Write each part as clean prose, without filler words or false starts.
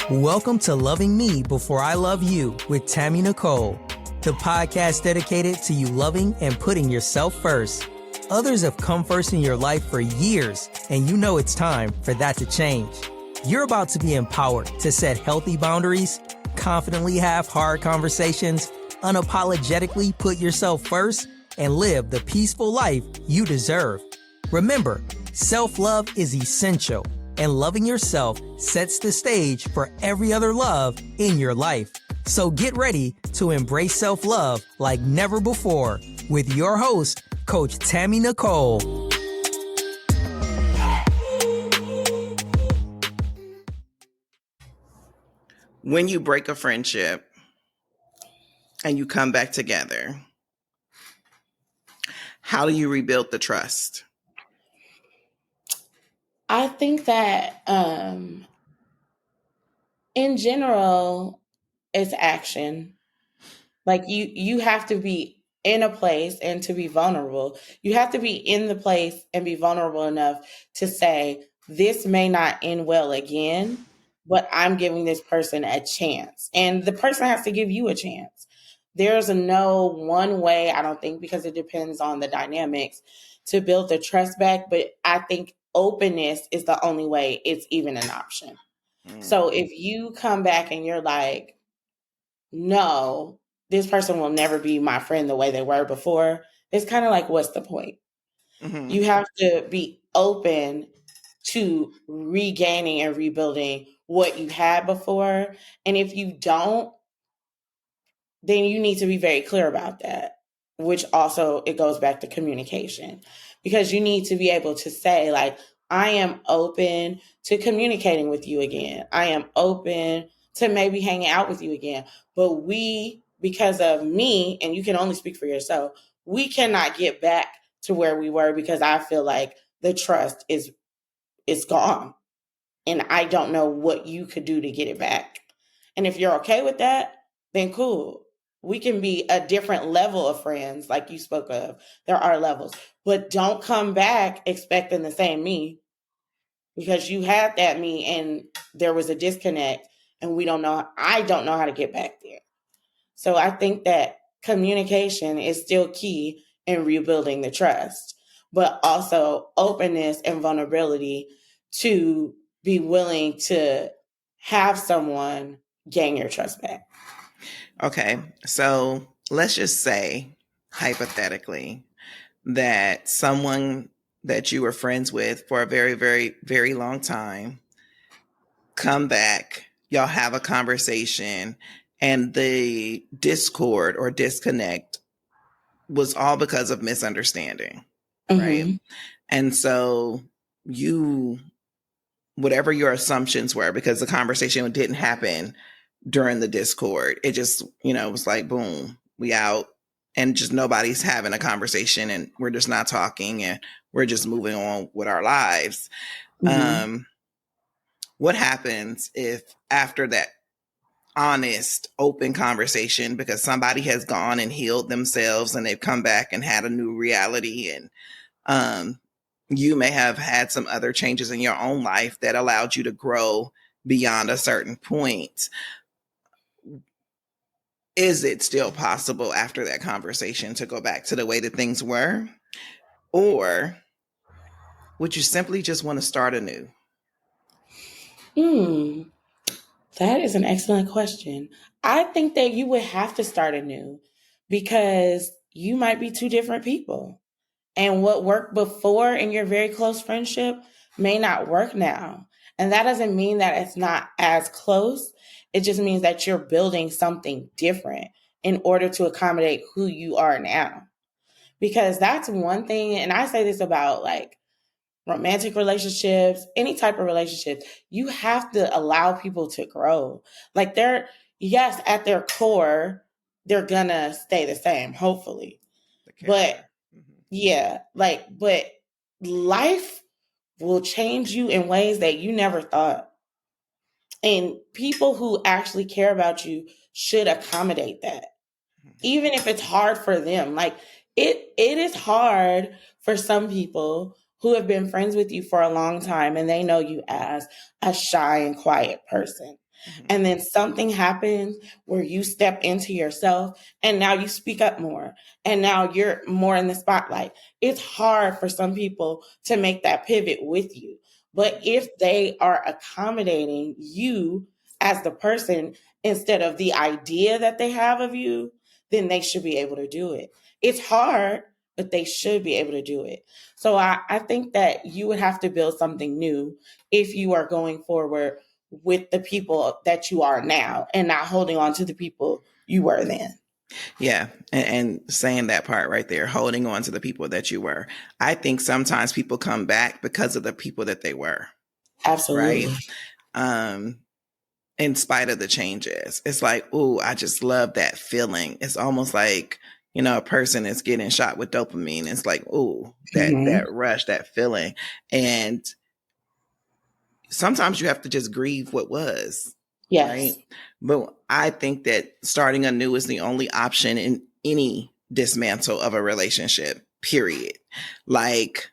Welcome to Loving Me Before I Love You with Tammy Nicole, the podcast dedicated to you loving and putting yourself first. Others have come first in your life for years, and you know it's time for that to change. You're about to be empowered to set healthy boundaries, confidently have hard conversations, unapologetically put yourself first, and live the peaceful life you deserve. Remember, self-love is essential, and loving yourself sets the stage for every other love in your life. So get ready to embrace self-love like never before with your host, Coach Tammy Nicole. When you break a friendship and you come back together, how do you rebuild the trust? I think that in general, it's action. Like you have to be in a place and to be vulnerable. You have to be in the place and be vulnerable enough to say, this may not end well again, but I'm giving this person a chance. And the person has to give you a chance. There's no one way, I don't think, because it depends on the dynamics to build the trust back. But I think openness is the only way it's even an option. So if you come back and you're like, no, this person will never be my friend the way they were before, it's kind of like, what's the point? Mm-hmm. You have to be open to regaining and rebuilding what you had before. And if you don't, then you need to be very clear about that, which also it goes back to communication, because you need to be able to say, like, I am open to communicating with you again. I am open to maybe hanging out with you again. But we, because of me, and you can only speak for yourself, we cannot get back to where we were because I feel like the trust is gone. And I don't know what you could do to get it back. And if you're okay with that, then cool. We can be a different level of friends, like you spoke of. There are levels. But don't come back expecting the same me, because you had that me and there was a disconnect and I don't know how to get back there. So I think that communication is still key in rebuilding the trust, but also openness and vulnerability to be willing to have someone gain your trust back. Okay, so let's just say, hypothetically, that someone that you were friends with for a very, very, very long time come back, y'all have a conversation, and the discord or disconnect was all because of misunderstanding, right? And so whatever your assumptions were, because the conversation didn't happen during the discord, it just, was like, boom, we out, and just nobody's having a conversation, and we're just not talking, and we're just moving on with our lives. What happens if after that honest, open conversation, because somebody has gone and healed themselves and they've come back and had a new reality, and you may have had some other changes in your own life that allowed you to grow beyond a certain point? Is it still possible after that conversation to go back to the way that things were? Or would you simply just want to start anew? That is an excellent question. I think that you would have to start anew, because you might be two different people. And what worked before in your very close friendship may not work now. And that doesn't mean that it's not as close. It just means that you're building something different in order to accommodate who you are now. Because that's one thing, and I say this about like romantic relationships, any type of relationship, you have to allow people to grow. Like yes, at their core, they're gonna stay the same, hopefully. But yeah, but life will change you in ways that you never thought. And people who actually care about you should accommodate that. Even if it's hard for them. Like it is hard for some people who have been friends with you for a long time and they know you as a shy and quiet person. Mm-hmm. And then something happens where you step into yourself and now you speak up more and now you're more in the spotlight. It's hard for some people to make that pivot with you. But if they are accommodating you as the person instead of the idea that they have of you, then they should be able to do it. It's hard, but they should be able to do it. So I think that you would have to build something new if you are going forward with the people that you are now and not holding on to the people you were then. Yeah. And saying that part right there, holding on to the people that you were. I think sometimes people come back because of the people that they were. Absolutely. Right. In spite of the changes. It's like, oh, I just love that feeling. It's almost like, you know, a person is getting shot with dopamine. It's like, oh, that rush, that feeling. And sometimes you have to just grieve what was. Yes. Right. But I think that starting anew is the only option in any dismantle of a relationship, period. Like,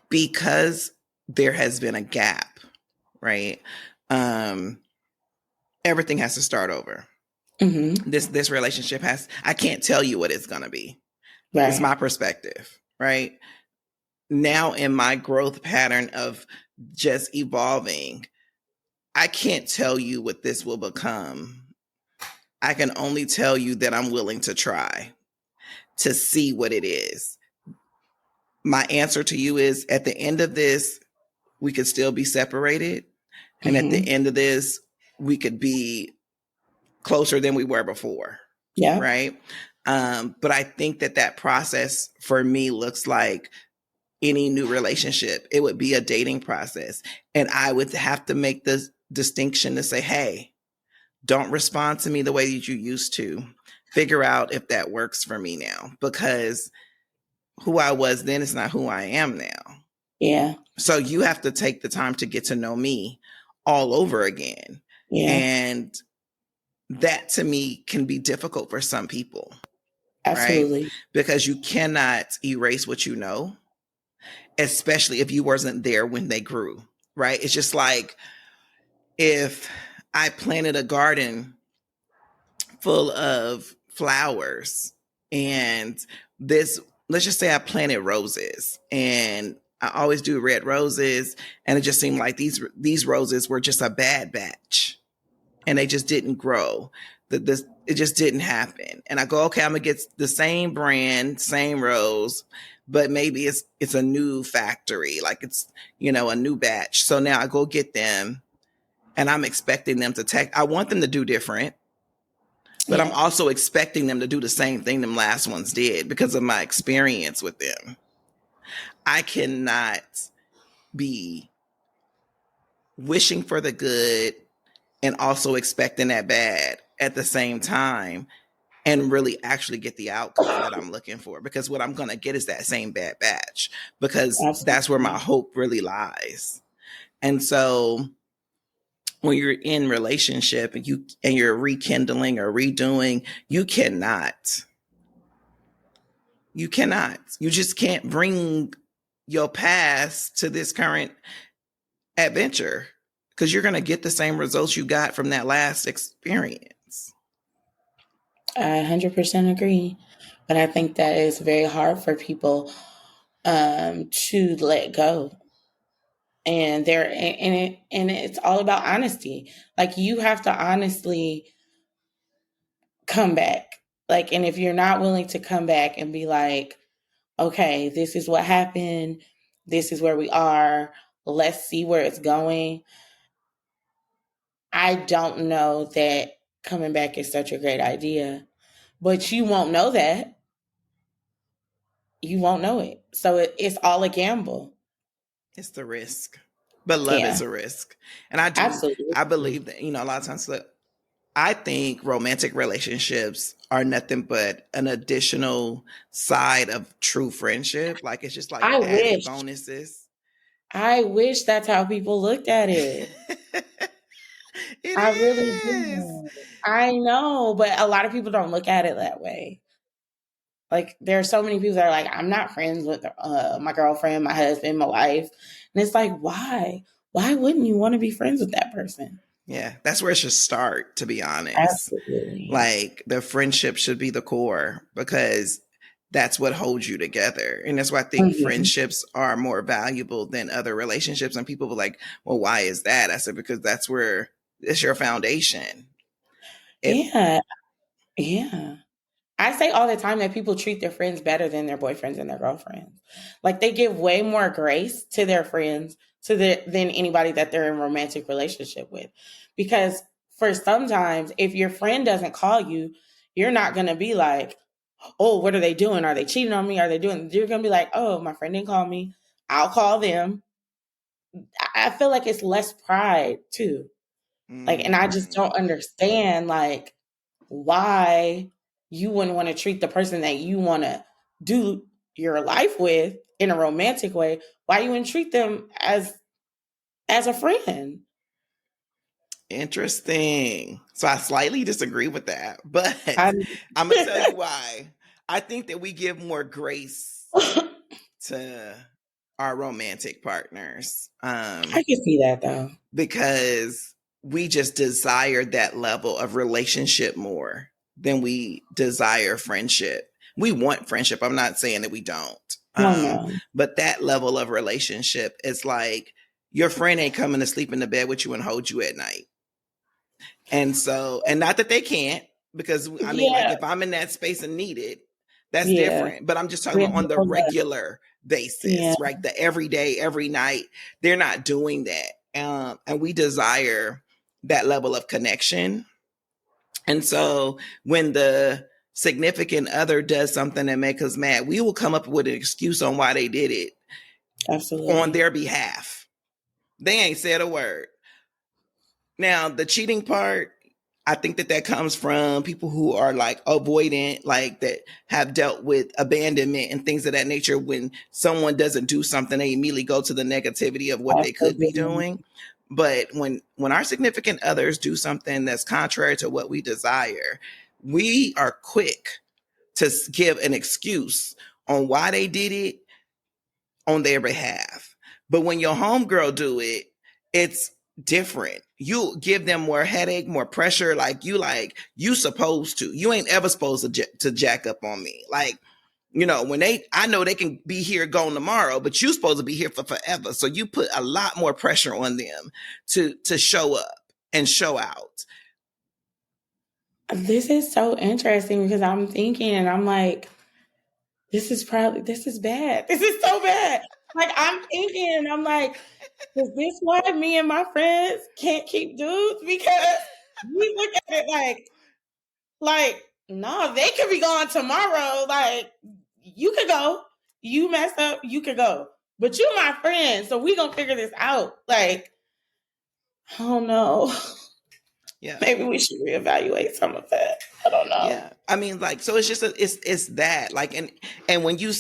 because there has been a gap, right? Everything has to start over. Mm-hmm. This relationship I can't tell you what it's going to be. Right. It's my perspective, right? Now in my growth pattern of just evolving, I can't tell you what this will become. I can only tell you that I'm willing to try to see what it is. My answer to you is, at the end of this, we could still be separated. And at the end of this, we could be closer than we were before. Yeah. Right. But I think that process for me looks like any new relationship. It would be a dating process. And I would have to make this distinction to say, hey, don't respond to me the way that you used to. Figure out if that works for me now, because who I was then is not who I am now. Yeah. So you have to take the time to get to know me all over again. Yeah. And that to me can be difficult for some people. Absolutely. Right? Because you cannot erase what you know, especially if you wasn't there when they grew. Right? It's just like if I planted a garden full of flowers and let's just say I planted roses and I always do red roses, and it just seemed like these roses were just a bad batch and they just didn't grow. It just didn't happen. And I go, okay, I'm gonna get the same brand, same rose, but maybe it's a new factory, like it's, you know, a new batch. So now I go get them and I'm expecting them I want them to do different, but I'm also expecting them to do the same thing them last ones did because of my experience with them. I cannot be wishing for the good and also expecting that bad at the same time and really actually get the outcome that I'm looking for, because what I'm going to get is that same bad batch, because that's where my hope really lies. And so when you're in relationship and you're rekindling or redoing, you cannot. You just can't bring your past to this current adventure, because you're going to get the same results you got from that last experience. I 100% agree. But I think that it's very hard for people to let go. And it's all about honesty. Like, you have to honestly come back. Like, and if you're not willing to come back and be like, okay, this is what happened, this is where we are, let's see where it's going, I don't know that coming back is such a great idea. But you won't know that. You won't know it. So it's all a gamble. It's the risk. But love is a risk. And I believe that, you know, a lot of times, look, I think romantic relationships are nothing but an additional side of true friendship. Like, it's just like added bonuses. I wish that's how people looked at it. I really do. I know, but a lot of people don't look at it that way. Like, there are so many people that are like, I'm not friends with my girlfriend, my husband, my wife. And it's like, why? Why wouldn't you want to be friends with that person? Yeah, that's where it should start, to be honest. Absolutely. Like, the friendship should be the core, because that's what holds you together. And that's why I think friendships are more valuable than other relationships. And people were like, well, why is that? I said, because that's where it's your foundation. Yeah. I say all the time that people treat their friends better than their boyfriends and their girlfriends. Like, they give way more grace to their friends than anybody that they're in a romantic relationship with. Because for sometimes, if your friend doesn't call you, you're not going to be like, oh, what are they doing? Are they cheating on me? Are they doing? You're going to be like, oh, my friend didn't call me. I'll call them. I feel like it's less pride too. Like, and I just don't understand, like, why you wouldn't want to treat the person that you want to do your life with in a romantic way. Why you wouldn't treat them as a friend? Interesting. So I slightly disagree with that, but I'm going to tell you why. I think that we give more grace to our romantic partners. I can see that, though. Because we just desire that level of relationship more than we desire friendship. We want friendship. I'm not saying that we don't. No. But that level of relationship is like, your friend ain't coming to sleep in the bed with you and hold you at night. And so, and not that they can't, because I mean, like, if I'm in that space and need it, that's different. But I'm just talking about on the regular basis, right? The everyday, every night, they're not doing that. And we desire that level of connection. And so when the significant other does something that makes us mad, we will come up with an excuse on why they did it. Absolutely. On their behalf. They ain't said a word. Now, the cheating part, I think that comes from people who are like avoidant, like that have dealt with abandonment and things of that nature. When someone doesn't do something, they immediately go to the negativity of what they could be doing. But when our significant others do something that's contrary to what we desire, we are quick to give an excuse on why they did it on their behalf. But when your homegirl do it, it's different. You give them more headache, more pressure. Like you supposed to. You ain't ever supposed to jack up on me. Like, you know, I know they can be here gone tomorrow, but you supposed to be here for forever. So you put a lot more pressure on them to show up and show out. This is so interesting because I'm thinking and I'm like, this is bad. This is so bad. Like, I'm thinking and I'm like, is this why me and my friends can't keep dudes? Because we look at it like, no, they could be gone tomorrow. Like, you could go. You messed up, you could go. But you my friend, so we gonna figure this out. Like, oh no. Yeah. Maybe we should reevaluate some of that. I don't know. Yeah. I mean, like, so it's just it's that. Like, and when you,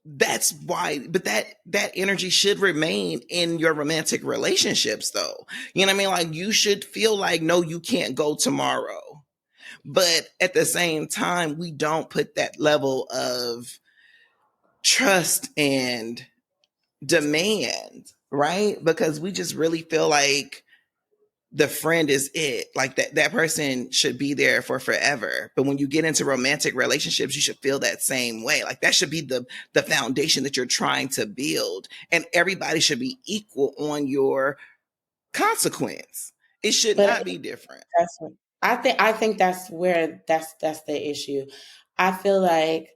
that's why, but that energy should remain in your romantic relationships though. You know what I mean? Like, you should feel like, no, you can't go tomorrow. But at the same time, we don't put that level of trust and demand, right? Because we just really feel like the friend is it. Like that person should be there for forever. But when you get into romantic relationships, you should feel that same way. Like, that should be the foundation that you're trying to build. And everybody should be equal on your consequence. It should not be different. That's what I think that's where that's the issue. I feel like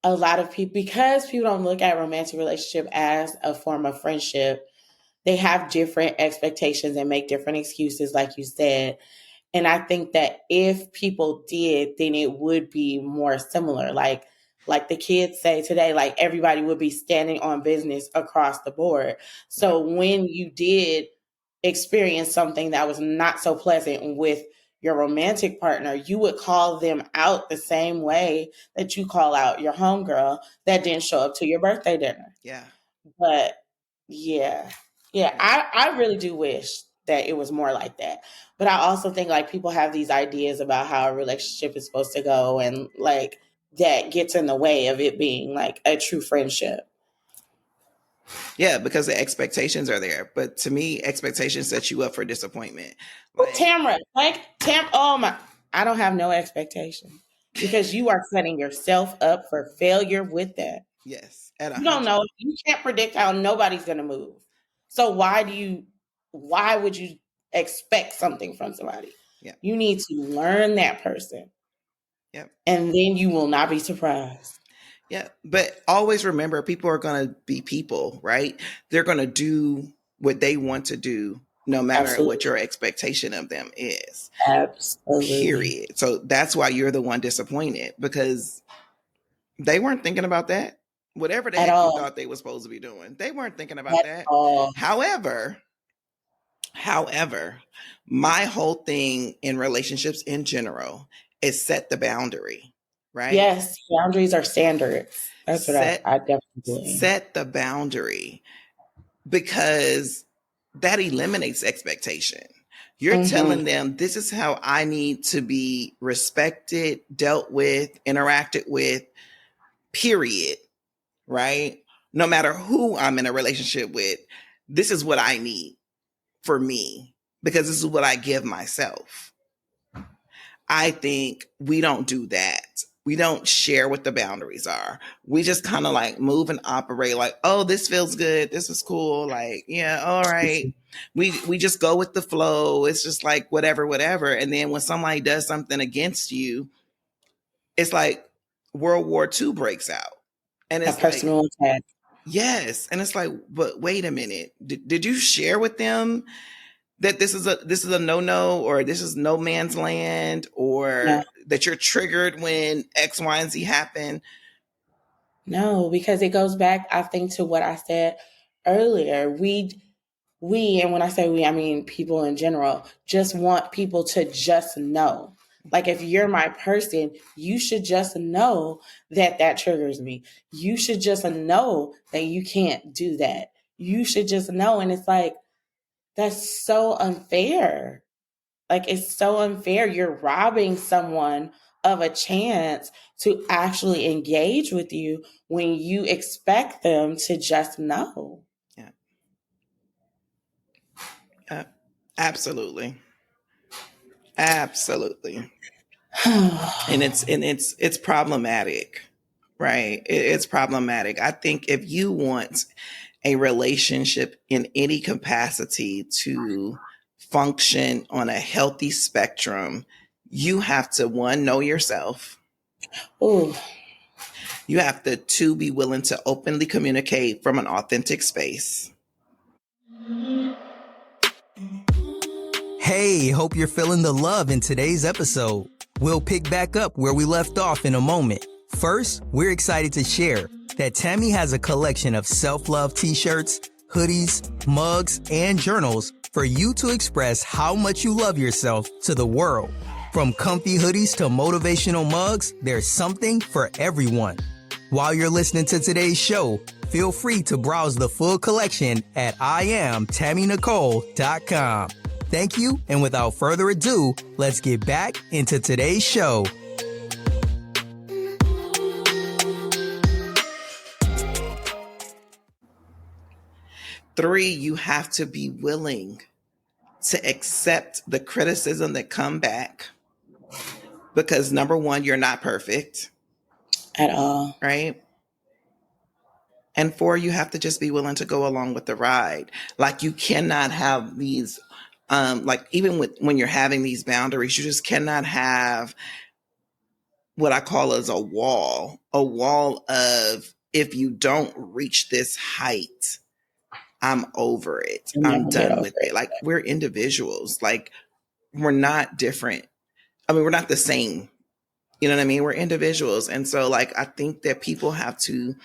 a lot of people, because people don't look at romantic relationship as a form of friendship, they have different expectations and make different excuses, like you said. And I think that if people did, then it would be more similar. Like the kids say today, like, everybody would be standing on business across the board. So when you did experience something that was not so pleasant with your romantic partner, you would call them out the same way that you call out your homegirl that didn't show up to your birthday dinner. Yeah. But yeah, I really do wish that it was more like that. But I also think like people have these ideas about how a relationship is supposed to go, and like that gets in the way of it being like a true friendship. Yeah, because the expectations are there. But to me, expectations set you up for disappointment. Tamra, oh my, I don't have no expectation because you are setting yourself up for failure with that. Yes. You don't know. You can't predict how nobody's going to move. So why would you expect something from somebody? Yeah. You need to learn that person. Yep. And then you will not be surprised. Yeah. But always remember, people are going to be people, right? They're going to do what they want to do, no matter Absolutely. what your expectation of them is. Absolutely. Period. So that's why you're the one disappointed, because they weren't thinking about that. Whatever the heck you thought they were supposed to be doing, they weren't thinking about that. However, my whole thing in relationships in general is set the boundary, right? Yes, boundaries are standards. That's what I definitely set the boundary, because that eliminates expectation. You're telling them, this is how I need to be respected, dealt with, interacted with, period, right? No matter who I'm in a relationship with, this is what I need for me, because this is what I give myself. I think we don't do that. We don't share what the boundaries are. We just kind of like move and operate like, oh, this feels good. This is cool. Like, yeah, all right. We just go with the flow. It's just like whatever. And then when somebody does something against you, it's like World War II breaks out. And it's a personal attack. Yes. And it's like, but wait a minute. Did you share with them that this is a no-no, or this is no man's land, or that you're triggered when X, Y, and Z happen? No, because it goes back, I think, to what I said earlier. We, and when I say we, I mean people in general, just want people to just know. Like, if you're my person, you should just know that triggers me. You should just know that you can't do that. You should just know. And it's like, that's so unfair. Like, it's so unfair. You're robbing someone of a chance to actually engage with you when you expect them to just know. Yeah. Absolutely. Absolutely. And it's problematic, right? It's problematic. I think if you want a relationship in any capacity to function on a healthy spectrum, you have to, one, know yourself. Ooh. You have to, two, be willing to openly communicate from an authentic space. Hey, hope you're feeling the love in today's episode. We'll pick back up where we left off in a moment. First, we're excited to share that Tammy has a collection of self-love t-shirts, hoodies, mugs, and journals for you to express how much you love yourself to the world. From comfy hoodies to motivational mugs, there's something for everyone. While you're listening to today's show, feel free to browse the full collection at IamTammyNicole.com. Thank you, and without further ado, let's get back into today's show. Three, you have to be willing to accept the criticism that come back, because number one, you're not perfect at all, right? And four, you have to just be willing to go along with the ride. Like, you cannot have these, like, even when you're having these boundaries, you just cannot have what I call as a wall of, if you don't reach this height, I'm over it. I'm done with it. Like, we're individuals. Like, we're not different. I mean, we're not the same. You know what I mean? We're individuals. And so, like, I think that people have to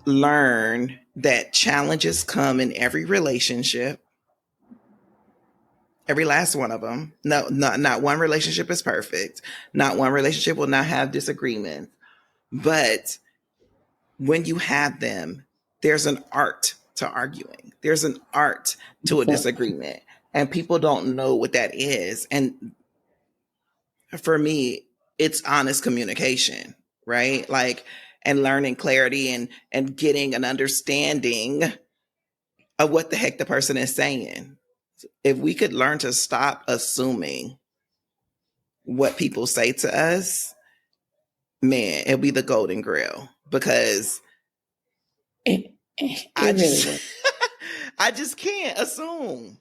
learn that challenges come in every relationship. Every last one of them. No, not one relationship is perfect. Not one relationship will not have disagreement. But when you have them, there's an art to arguing. There's an art to a disagreement. And people don't know what that is. And for me, it's honest communication, right? Like, and learning clarity and getting an understanding of what the heck the person is saying. If we could learn to stop assuming what people say to us, man, it'll be the golden grail, because it really would. I just can't assume.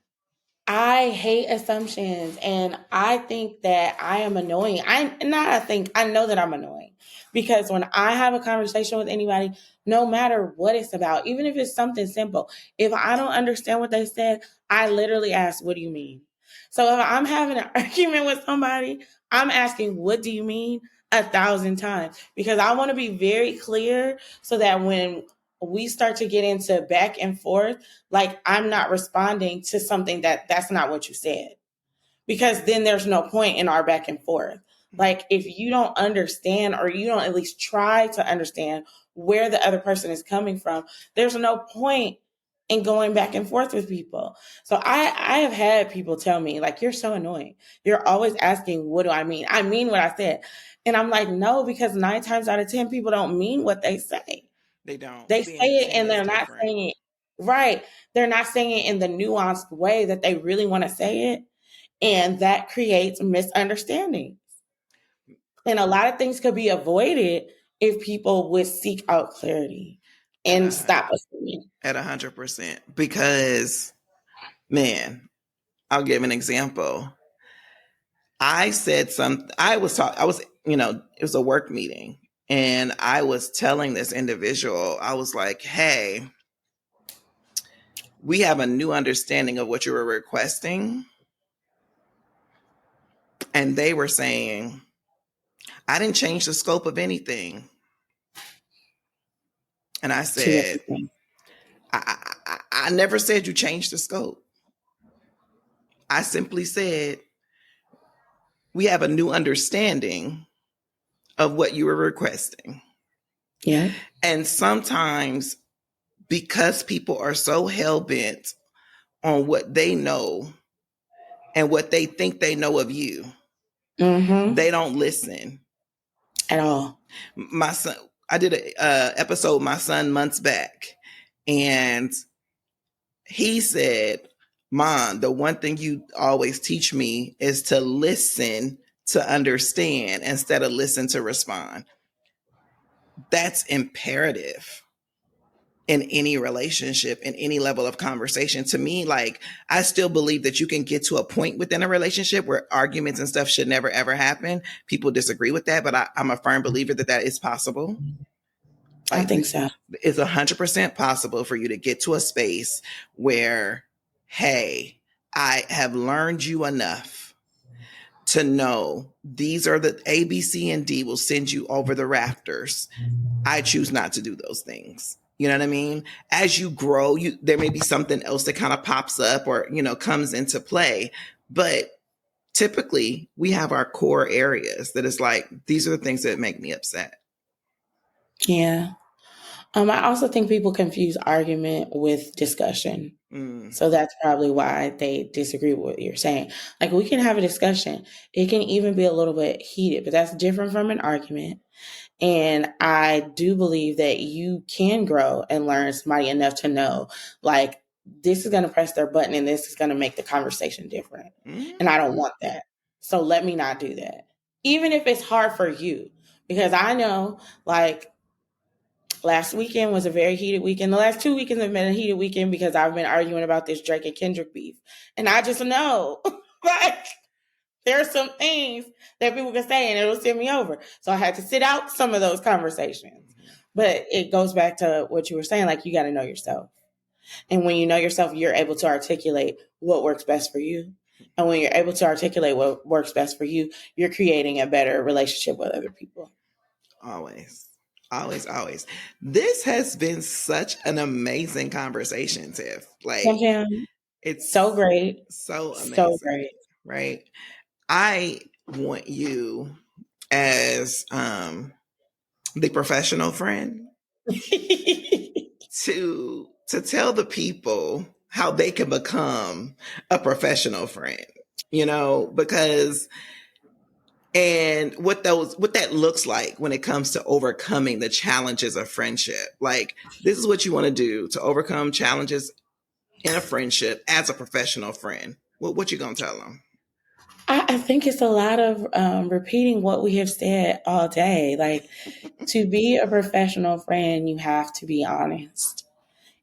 I hate assumptions, and I think that I am annoying. I know that I'm annoying, because when I have a conversation with anybody, no matter what it's about, even if it's something simple, if I don't understand what they said, I literally ask, "What do you mean?" So if I'm having an argument with somebody, I'm asking, "What do you mean?" 1,000 times, because I want to be very clear, so that when we start to get into back and forth, like, I'm not responding to something that's not what you said, because then there's no point in our back and forth. Like, if you don't understand, or you don't at least try to understand where the other person is coming from, there's no point in going back and forth with people. So I have had people tell me, like, "You're so annoying. You're always asking, what do I mean? I mean what I said." And I'm like, no, because 9 times out of 10, people don't mean what they say. They don't. They The say it, intent and is they're not different. saying it right. They're not saying it in the nuanced way that they really want to say it. And that creates misunderstanding. And a lot of things could be avoided if people would seek out clarity and stop assuming. At 100%. Because, man, I'll give an example. I said something. I was, it was a work meeting, and I was telling this individual, I was like, "Hey, we have a new understanding of what you were requesting." And they were saying, "I didn't change the scope of anything." And I said, I never said you changed the scope. I simply said, we have a new understanding of what you were requesting. Yeah. And sometimes, because people are so hell-bent on what they know and what they think they know of you, they don't listen at all. My son, I did a episode with my son months back, and he said, "Mom, the one thing you always teach me is to listen to understand instead of listen to respond." That's imperative in any relationship, in any level of conversation. To me, like, I still believe that you can get to a point within a relationship where arguments and stuff should never, ever happen. People disagree with that, but I'm a firm believer that that is possible. Like, I think so. It's 100% possible for you to get to a space where, hey, I have learned you enough to know these are the A, B, C, and D will send you over the rafters. I choose not to do those things. You know what I mean? As you grow, there may be something else that kind of pops up or, comes into play. But typically we have our core areas that is like, these are the things that make me upset. Yeah. I also think people confuse argument with discussion. So that's probably why they disagree with what you're saying. Like, we can have a discussion. It can even be a little bit heated, but that's different from an argument. And I do believe that you can grow and learn somebody enough to know, like, this is going to press their button and this is going to make the conversation different. And I don't want that. So let me not do that. Even if it's hard for you, because I know, like, last weekend was a very heated weekend. The last 2 weekends have been a heated weekend because I've been arguing about this Drake and Kendrick beef. And I just know, like, there are some things that people can say and it'll send me over. So I had to sit out some of those conversations. But it goes back to what you were saying, like, you got to know yourself. And when you know yourself, you're able to articulate what works best for you. And when you're able to articulate what works best for you, you're creating a better relationship with other people. Always. Always, always. This has been such an amazing conversation, Tiff. Like, it's so great. So amazing. So great. Right? I want you, as the professional friend, to tell the people how they can become a professional friend, because and what that looks like when it comes to overcoming the challenges of friendship. Like, this is what you want to do to overcome challenges in a friendship as a professional friend. What you gonna tell them? I think it's a lot of repeating what we have said all day. Like, to be a professional friend, you have to be honest.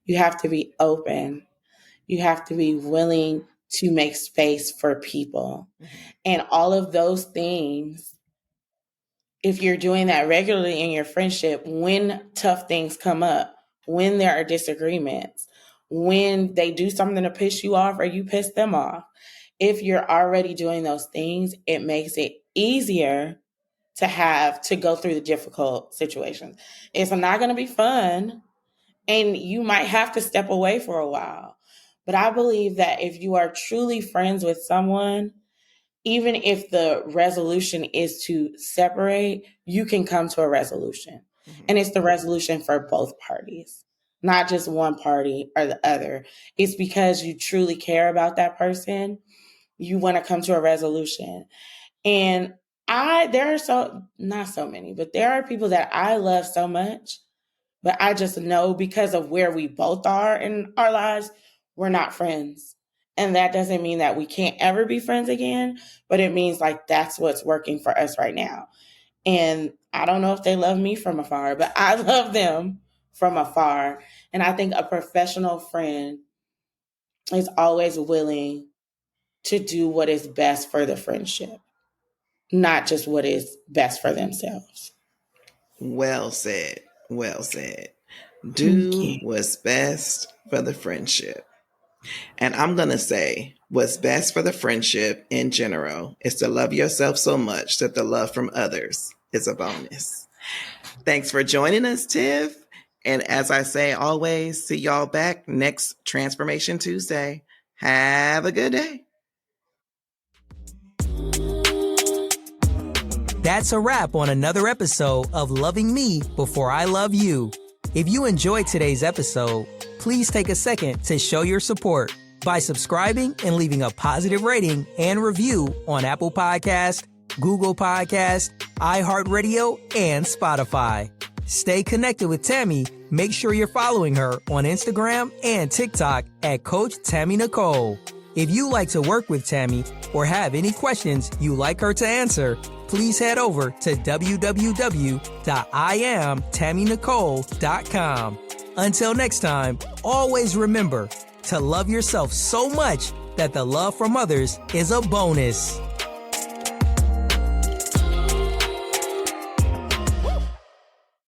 You have to be open. You have to be willing to make space for people. And all of those things, if you're doing that regularly in your friendship, when tough things come up, when there are disagreements, when they do something to piss you off or you piss them off, if you're already doing those things, it makes it easier to go through the difficult situations. It's not going to be fun, and you might have to step away for a while. But I believe that if you are truly friends with someone, even if the resolution is to separate, you can come to a resolution. Mm-hmm. And it's the resolution for both parties, not just one party or the other. It's because you truly care about that person. You want to come to a resolution. And there are not so many, but there are people that I love so much, but I just know because of where we both are in our lives, we're not friends. And that doesn't mean that we can't ever be friends again, but it means like that's what's working for us right now. And I don't know if they love me from afar, but I love them from afar. And I think a professional friend is always willing to do what is best for the friendship, not just what is best for themselves. Well said. Well said. Do what's best for the friendship. And I'm going to say what's best for the friendship in general is to love yourself so much that the love from others is a bonus. Thanks for joining us, Tiff. And as I say always, see y'all back next Transformation Tuesday. Have a good day. That's a wrap on another episode of Loving Me Before I Love You. If you enjoyed today's episode, please take a second to show your support by subscribing and leaving a positive rating and review on Apple Podcast, Google Podcast, iHeartRadio, and Spotify. Stay connected with Tammy. Make sure you're following her on Instagram and TikTok at Coach Tammy Nicole. If you like to work with Tammy or have any questions you'd like her to answer, please head over to www.IamTammyNicole.com. Until next time, always remember to love yourself so much that the love from others is a bonus.